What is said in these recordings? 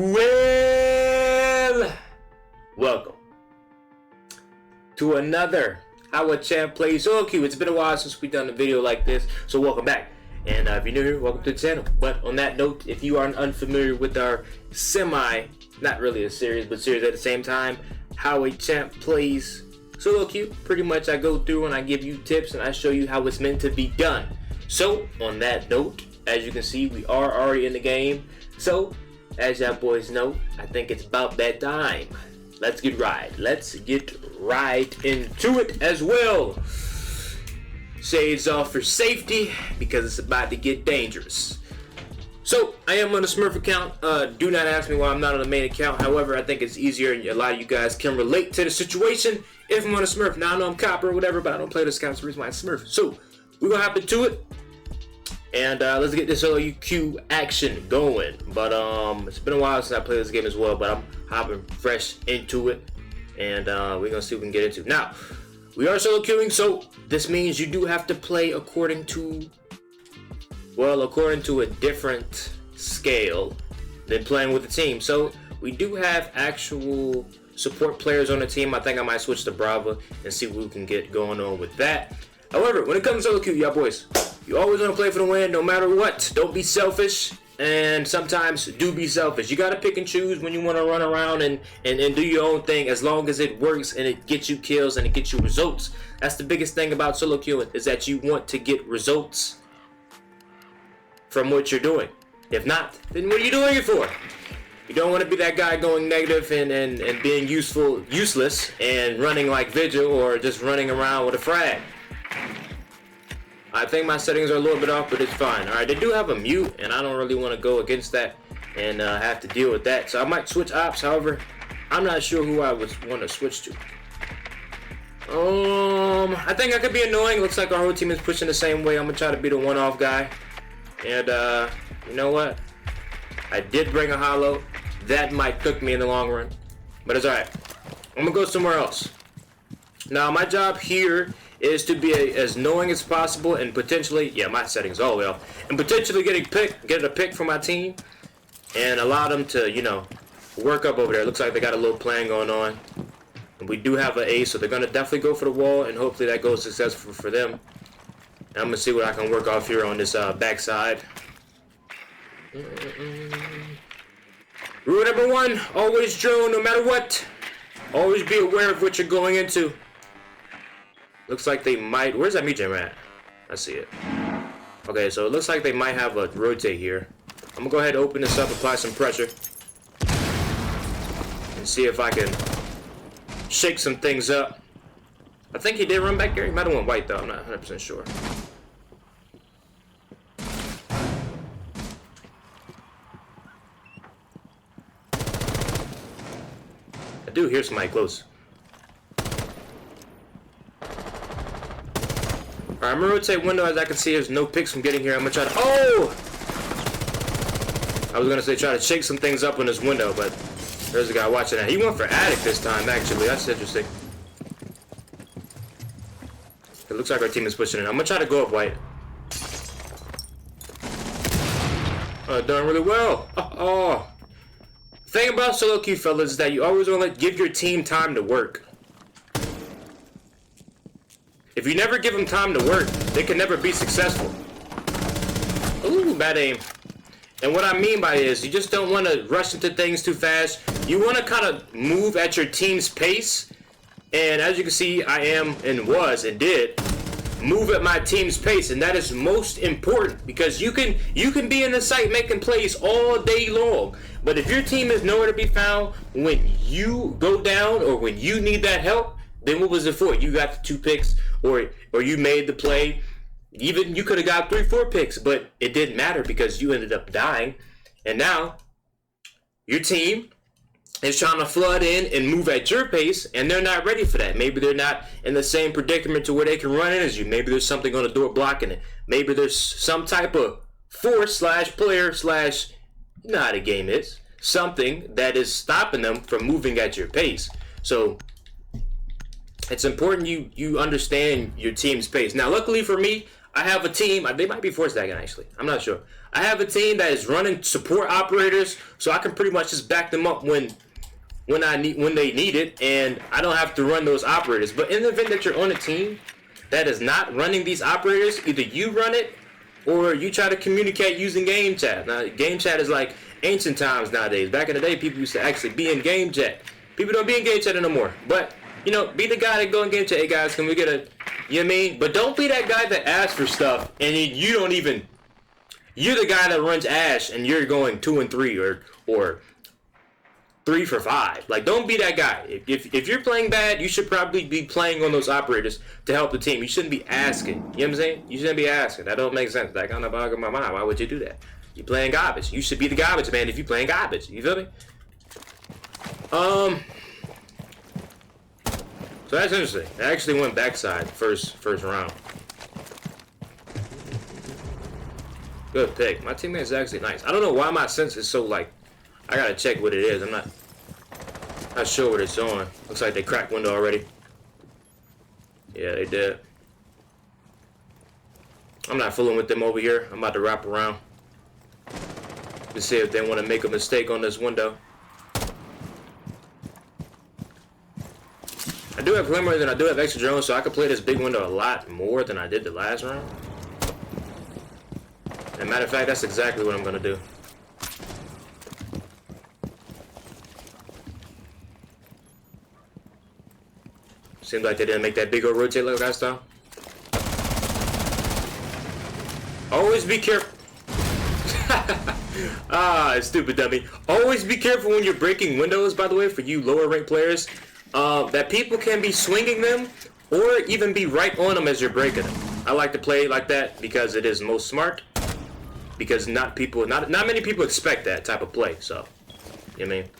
Well, welcome to another Our Champ Plays Sieqe. It's been a while since we've done a video like this, so welcome back. And if you're new here, welcome to the channel. But on that note, if you aren't unfamiliar with our not really a series, but series at the same time, How a Champ Plays Sieqe, pretty much I go through and I give you tips and I show you how it's meant to be done. So on that note, as you can see, we are already in the game. So as y'all boys know, I think it's about that time. Let's get right into it as well. Shades off for safety because it's about to get dangerous. So I am on a Smurf account. Do not ask me why I'm not on the main account. However, I think it's easier and a lot of you guys can relate to the situation if I'm on a Smurf. Now I know I'm copper or whatever, but I don't play this account, so the reason why I Smurf. So we're gonna hop into it. And let's get this OUQ action going. But it's been a while since I played this game as well, but I'm hopping fresh into it. And we're gonna see what we can get into. Now, we are solo queuing, so this means you do have to play according to a different scale than playing with the team. So we do have actual support players on the team. I think I might switch to Brava and see what we can get going on with that. However, when it comes to solo queue, y'all boys, you always want to play for the win no matter what. Don't be selfish, and sometimes do be selfish. You got to pick and choose when you want to run around and do your own thing, as long as it works and it gets you kills and it gets you results. That's the biggest thing about solo queuing, is that you want to get results from what you're doing. If not, then what are you doing it for? You don't want to be that guy going negative and being useless and running like Vigil or just running around with a frag. I think my settings are a little bit off, but it's fine. Alright, they do have a mute, and I don't really want to go against that and have to deal with that. So I might switch ops. However, I'm not sure who I would want to switch to. I think I could be annoying. Looks like our whole team is pushing the same way. I'm going to try to be the one-off guy. And you know what? I did bring a hollow. That might cook me in the long run. But it's alright. I'm going to go somewhere else. Now, my job here is to be as knowing as possible and potentially, my settings all the way off, and potentially get a pick from my team and allow them to, work up over there. Looks like they got a little plan going on. And we do have an ace, so they're going to definitely go for the wall, and hopefully that goes successful for them. And I'm going to see what I can work off here on this backside. Rule number one, always drone no matter what. Always be aware of what you're going into. Looks like they might... Where's that meat at? I see it. Okay, so it looks like they might have a rotate here. I'm going to go ahead and open this up, apply some pressure. And see if I can shake some things up. I think he did run back there. He might have went white, though. I'm not 100% sure. I do hear somebody close. Alright, I'm gonna rotate window. As I can see, there's no picks from getting here. I'm gonna try to... Oh! I was gonna say try to shake some things up on this window, but there's a guy watching that. He went for attic this time, actually. That's interesting. It looks like our team is pushing it. I'm gonna try to go up white. Oh, done really well. Oh. Thing about solo queue, fellas, is that you always want to give your team time to work. If you never give them time to work, they can never be successful. Ooh, bad aim. And what I mean by it is, you just don't want to rush into things too fast. You want to kind of move at your team's pace. And as you can see, I am and was and did move at my team's pace. And that is most important, because you can be in the site making plays all day long. But if your team is nowhere to be found when you go down or when you need that help, then what was it for? You got the 2 picks, or you made the play. Even you could have got 3-4 picks, but it didn't matter because you ended up dying. And now your team is trying to flood in and move at your pace, and they're not ready for that. Maybe they're not in the same predicament to where they can run in as you. Maybe there's something on the door blocking it. Maybe there's some type of force/player/ you know how the game is. Something that is stopping them from moving at your pace. So it's important you understand your team's pace. Now, luckily for me, I have a team. They might be force tagging actually. I'm not sure. I have a team that is running support operators, so I can pretty much just back them up when they need it, and I don't have to run those operators. But in the event that you're on a team that is not running these operators, either you run it or you try to communicate using game chat. Now, game chat is like ancient times nowadays. Back in the day, people used to actually be in game chat. People don't be in game chat anymore. But, you know, be the guy that go in game chat. Hey, guys, can we get a... You know what I mean? But don't be that guy that asks for stuff and you don't even... You're the guy that runs Ash and you're going 2 and 3 or 3 for 5. Like, don't be that guy. If you're playing bad, you should probably be playing on those operators to help the team. You shouldn't be asking. You know what I'm saying? You shouldn't be asking. That don't make sense. That kind of boggles my mind. Why would you do that? You're playing garbage. You should be the garbage man if you're playing garbage. You feel me? So that's interesting. I actually went backside first round. Good pick. My teammate's actually nice. I don't know why my sense is so like. I gotta check what it is. I'm not sure what it's on. Looks like they cracked window already. Yeah, they did. I'm not fooling with them over here. I'm about to wrap around to see if they want to make a mistake on this window. I do have glimmers and I do have extra drones, so I can play this big window a lot more than I did the last round. As a matter of fact, that's exactly what I'm gonna do. Seems like they didn't make that big old rotate like last time. Always be careful. Stupid dummy. Always be careful when you're breaking windows, by the way, for you lower ranked players. That people can be swinging them or even be right on them as you're breaking them. I like to play like that because it is most smart. Because not many people expect that type of play, so, you know what I mean?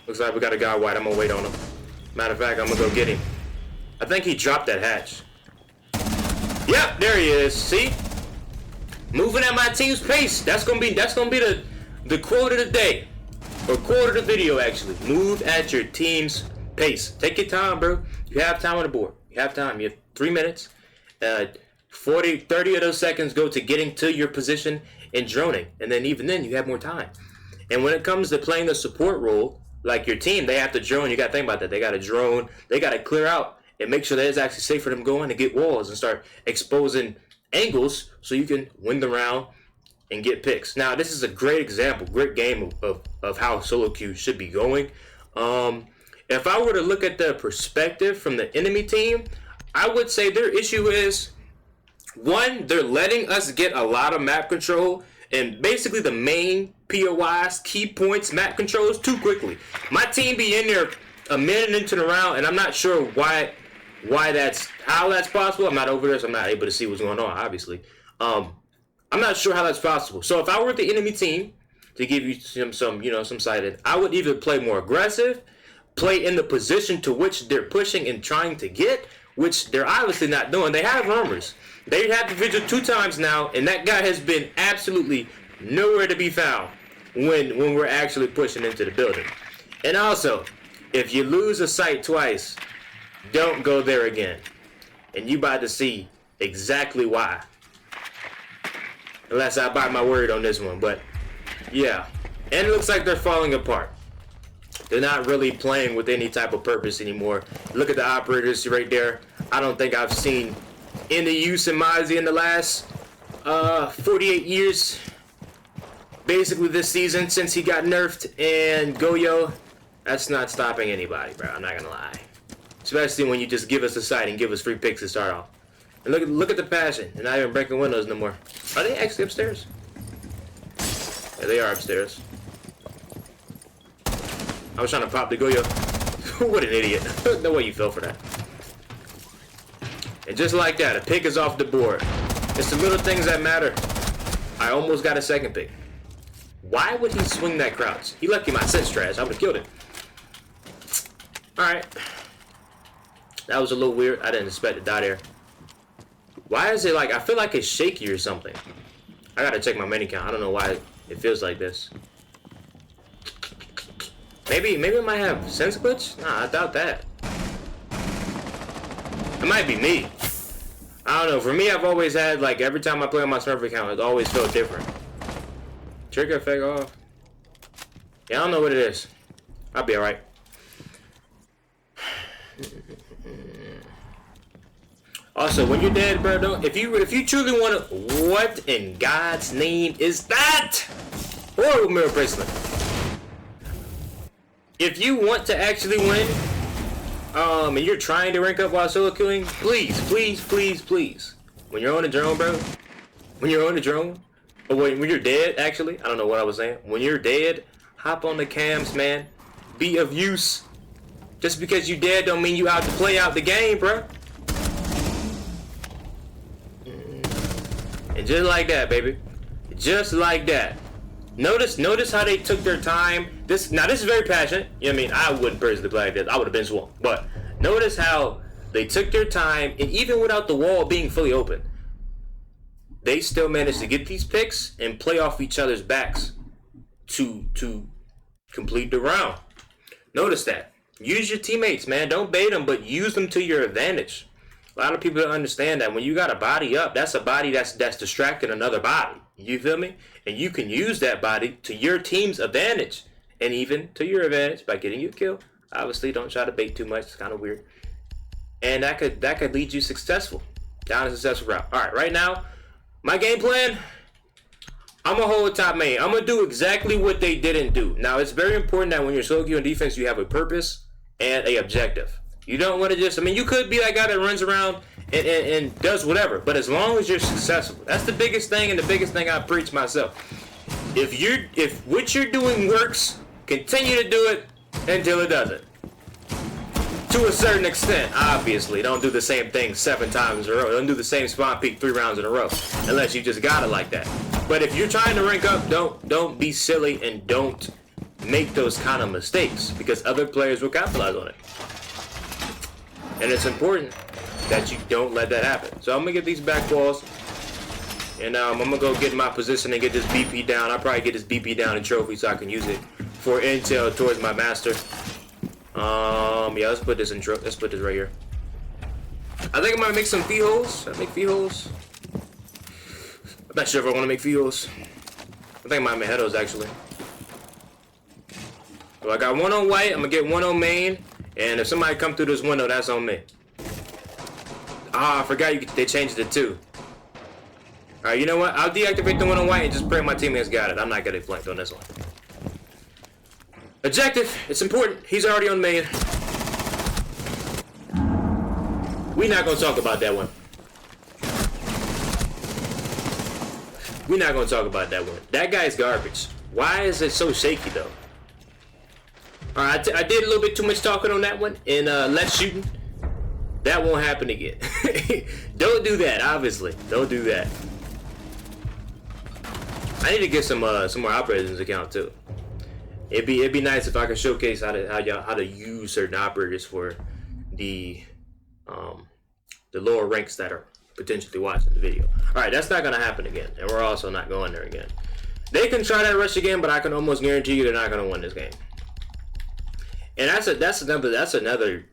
Looks like we got a guy white. I'm gonna wait on him. Matter of fact, I'm gonna go get him. I think he dropped that hatch. Yep, there he is. See? Moving at my team's pace. That's gonna be the quote of the day. Or quote of the video, actually. Move at your team's pace. Take your time, bro. You have time on the board. You have time. You have 3 minutes. 30 of those seconds go to getting to your position and droning. And then even then, you have more time. And when it comes to playing the support role, like your team, they have to drone. You got to think about that. They got to drone. They got to clear out and make sure that it's actually safe for them going to get walls and start exposing angles so you can win the round and get picks. Now, this is a great example, great game of how solo queue should be going. If I were to look at the perspective from the enemy team, I would say their issue is, one, they're letting us get a lot of map control and basically the main POIs, key points, map controls too quickly. My team be in there a minute into the round, and I'm not sure how that's possible. I'm not over there, so I'm not able to see what's going on, obviously. I'm not sure how that's possible. So if I were the enemy team, to give you some sighted, I would either play more aggressive, play in the position to which they're pushing and trying to get, which they're obviously not doing. They have armors. They had the vigil 2 times now, and that guy has been absolutely nowhere to be found when we're actually pushing into the building. And also, if you lose a site twice, don't go there again. And you about to see exactly why. Unless I bite my word on this one, but yeah. And it looks like they're falling apart. They're not really playing with any type of purpose anymore. Look at the operators right there. I don't think I've seen any use in Mozzie in the last 48 years. Basically this season since he got nerfed. And Goyo, that's not stopping anybody, bro. I'm not gonna lie. Especially when you just give us a site and give us free picks to start off. And look at the passion. They're not even breaking windows no more. Are they actually upstairs? Yeah, they are upstairs. I was trying to pop the Goyo. What an idiot. No way you fell for that. And just like that, a pick is off the board. It's the little things that matter. I almost got a second pick. Why would he swing that crouch? He lucky my sense trash. I would have killed him. Alright. That was a little weird. I didn't expect to die there. Why is it like, I feel like it's shaky or something. I gotta check my mini count. I don't know why it feels like this. Maybe it might have sense glitch? Nah, I doubt that. It might be me. I don't know. For me, I've always had, like, every time I play on my smurf account, it always felt different. Trigger effect off. Yeah, I don't know what it is. I'll be alright. Also, when you're dead, bro, don't, if you truly want to, what in God's name is that? Horrible mirror bracelet. If you want to actually win, and you're trying to rank up while solo queuing, please, please, please, please. When you're on a drone, bro, when you're on a drone, or when you're dead, actually, I don't know what I was saying. When you're dead, hop on the cams, man. Be of use. Just because you dead don't mean you out to play out the game, bro. And just like that, baby. Just like that. Notice how they took their time. This is very passionate. You know what I mean? I wouldn't personally play like this. I would have been swamped. But notice how they took their time, and even without the wall being fully open, they still managed to get these picks and play off each other's backs to complete the round. Notice that. Use your teammates, man. Don't bait them, but use them to your advantage. A lot of people don't understand that when you got a body up, that's a body that's distracting another body. You feel me? And you can use that body to your team's advantage, and even to your advantage by getting you a kill. Obviously, don't try to bait too much. It's kind of weird. And that could lead you successful down a successful route. All right, right now, my game plan. I'm gonna hold top main. I'm gonna do exactly what they didn't do. Now, it's very important that when you're solo queuing defense, you have a purpose and a objective. You don't want to just, I mean, you could be that guy that runs around and does whatever, but as long as you're successful, that's the biggest thing, and the biggest thing I preach myself. If what you're doing works, continue to do it until it doesn't. To a certain extent, obviously. Don't do the same thing 7 times in a row. Don't do the same spawn peak 3 rounds in a row, unless you just got it like that. But if you're trying to rank up, don't be silly and don't make those kind of mistakes, because other players will capitalize on it. And it's important that you don't let that happen. So I'm gonna get these back walls, and I'm gonna go get my position and get this BP down. I'll probably get this BP down in trophy so I can use it for intel towards my master. Yeah, let's put this in let's put this right here. I think I'm gonna make some feed holes. Should I make feed holes? I'm not sure if I want to make feed holes. I think I might make head holes actually. So I got one on white. I'm gonna get one on main. And if somebody come through this window, that's on me. Ah, I forgot they changed it too. Alright, you know what? I'll deactivate the one on white and just pray my teammates got it. I'm not getting flanked on this one. Objective, it's important. He's already on main. We're not gonna talk about that one. We're not gonna talk about that one. That guy's garbage. Why is it so shaky though? Alright, I did a little bit too much talking on that one, and less shooting. That won't happen again. Don't do that, obviously. Don't do that. I need to get some more operators in this account too. It'd be nice if I could showcase how to use certain operators for the lower ranks that are potentially watching the video. Alright, that's not gonna happen again, and we're also not going there again. They can try that rush again, but I can almost guarantee you they're not gonna win this game. And that's another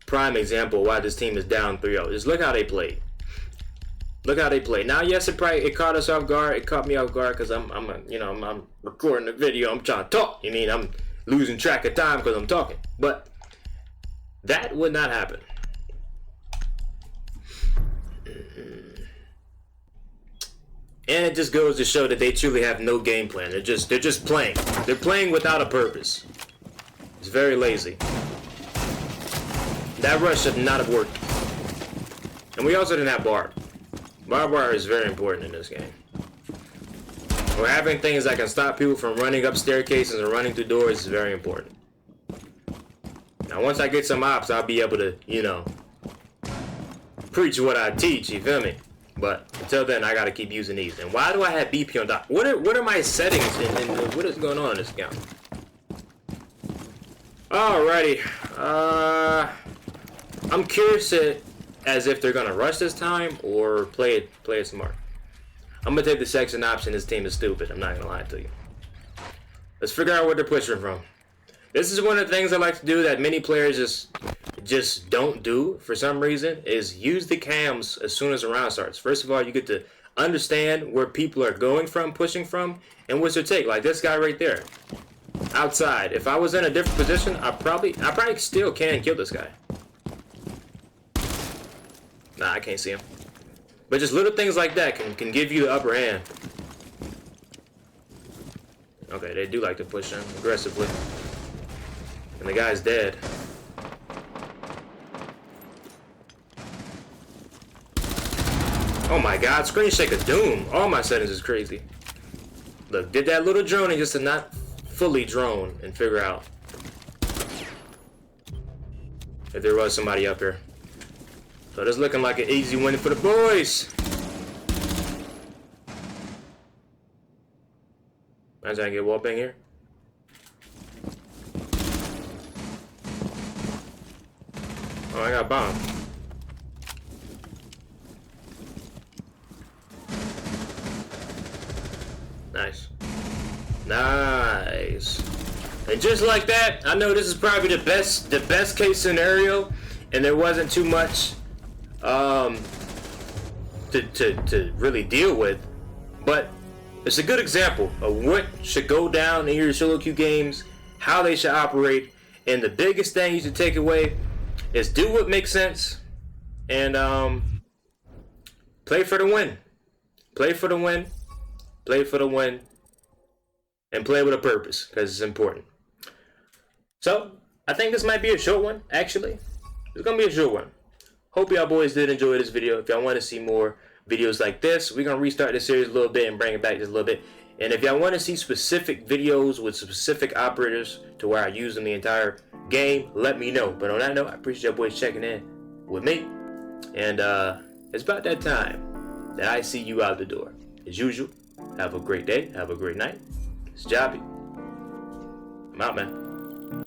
prime example why this team is down 3-0. Just look how they played. Look how they played. Now, yes, it caught us off guard. It caught me off guard because I'm recording the video. I'm trying to talk. You mean I'm losing track of time because I'm talking. But that would not happen. And it just goes to show that they truly have no game plan. They're just playing. They're playing without a purpose. It's very lazy. That rush should not have worked. And we also didn't have bar. Bar is very important in this game. Or having things that can stop people from running up staircases and running through doors is very important. Now once I get some ops, I'll be able to, preach what I teach, you feel me? But until then, I gotta keep using these. And why do I have BP on top? What are my settings and what is going on in this account? Alrighty. I'm curious as if they're gonna rush this time or play it smart. I'm gonna take the section option. This team is stupid. I'm not gonna lie to you. Let's figure out where they're pushing from. This is one of the things I like to do that many players just just don't do for some reason is use the cams as soon as the round starts. First of all, you get to understand where people are going from, pushing from, and what's their take. Like this guy right there, outside. If I was in a different position, I probably still can kill this guy. Nah, I can't see him. But just little things like that can give you the upper hand. Okay, they do like to push him aggressively. And the guy's dead. Oh my god, screen shake of doom. All my settings is crazy. Look, did that little droning just to not fully drone and figure out if there was somebody up here. So this looking like an easy win for the boys. I'm trying to get wallbang here. Oh, I got bombed. Nice. Nice. And just like that, I know this is probably the best case scenario, and there wasn't too much to really deal with, but it's a good example of what should go down in your solo queue games, how they should operate, and the biggest thing you should take away is do what makes sense and play for the win. Play for the win. Play for the win. And play with a purpose, because it's important. So, I think this might be a short one, actually. It's going to be a short one. Hope y'all boys did enjoy this video. If y'all want to see more videos like this, we're going to restart this series a little bit and bring it back just a little bit. And if y'all want to see specific videos with specific operators to where I use them the entire game, let me know. But on that note, I appreciate y'all boys checking in with me. And it's about that time that I see you out the door. As usual, have a great day. Have a great night. It's Jobby. I'm out, man.